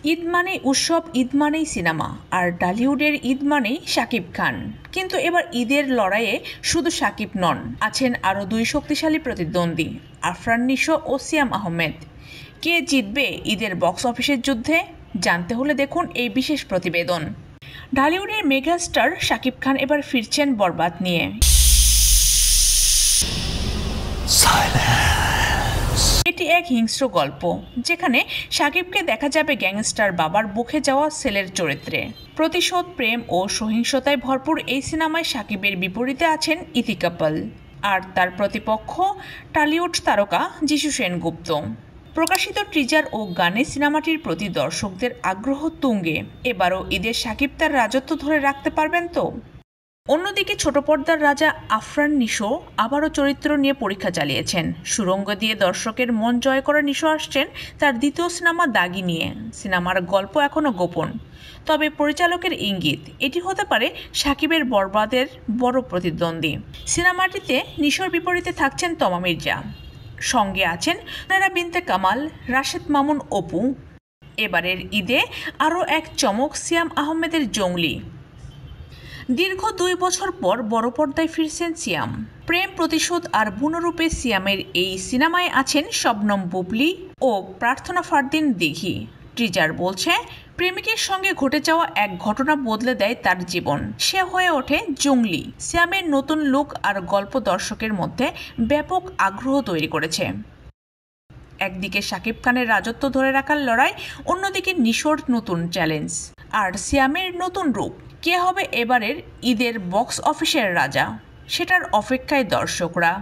ঈদ মানেই উৎসব, ঈদ মানেই সিনেমা, আর টলিউডের ঈদ মানেই শাকিব খান। কিন্তু এবার ঈদের লড়াইয়ে শুধু শাকিব নন, আছেন আরও দুই শক্তিশালী প্রতিদ্বন্দ্বী, আফরান নিশো ও সিয়াম আহমেদ। কে জিতবে ঈদের বক্স অফিসের যুদ্ধে? জানতে হলে দেখুন এই বিশেষ প্রতিবেদন। টলিউডের মেগাস্টার শাকিব খান এবার ফিরছেন বরবাদ নিয়ে। এটি এক হিংস্র গল্প, যেখানে শাকিবকে দেখা যাবে গ্যাংস্টার বাবার বুকে যাওয়া ছেলের চরিত্রে। প্রতিশোধ, প্রেম ও সহিংসতায় ভরপুর এই সিনেমায় শাকিবের বিপরীতে আছেন ইতি কাপাল, আর তার প্রতিপক্ষ টলিউড তারকা যিশু সেনগুপ্ত। প্রকাশিত টিজার ও গানে সিনেমাটির প্রতি দর্শকদের আগ্রহ তুঙ্গে। এবারও ঈদের শাকিব তার রাজত্ব ধরে রাখতে পারবেন তো? অন্যদিকে ছোট পর্দার রাজা আফরান নিশো আবারও চরিত্র নিয়ে পরীক্ষা চালিয়েছেন। সুরঙ্গ দিয়ে দর্শকের মন জয় করা নিশো আসছেন তার দ্বিতীয় সিনেমা দাগি নিয়ে। সিনেমার গল্প এখনও গোপন, তবে পরিচালকের ইঙ্গিত এটি হতে পারে শাকিবের বরবাদের বড় প্রতিদ্বন্দ্বী। সিনেমাটিতে নিশোর বিপরীতে থাকছেন তমা মির্জা, সঙ্গে আছেন নারা বিনতে কামাল, রাশেদ মামুন অপু। এবারের ঈদে আরও এক চমক সিয়াম আহমেদের জঙ্গলি। দীর্ঘ 2 বছর পর বড় পর্দায় ফিরছেন সিয়াম। প্রেম, প্রতিশোধ আর বুনোরূপে সিয়ামের এই সিনেমায় আছেন শবনম বুবলি ও প্রার্থনা ফারদিন দিঘি। টিজার বলছে, প্রেমিকের সঙ্গে ঘটে যাওয়া এক ঘটনা বদলে দেয় তার জীবন। সে হয়ে ওঠে জঙ্গলি। সিয়ামের নতুন লুক আর গল্প দর্শকের মধ্যে ব্যাপক আগ্রহ তৈরি করেছে। একদিকে শাকিব খানের রাজত্ব ধরে রাখার লড়াই, অন্যদিকে নিশোর নতুন চ্যালেঞ্জ আর সিয়ামের নতুন রূপ। কে হবে এবারের ঈদের বক্স অফিসের রাজা, সেটার অপেক্ষায় দর্শকরা।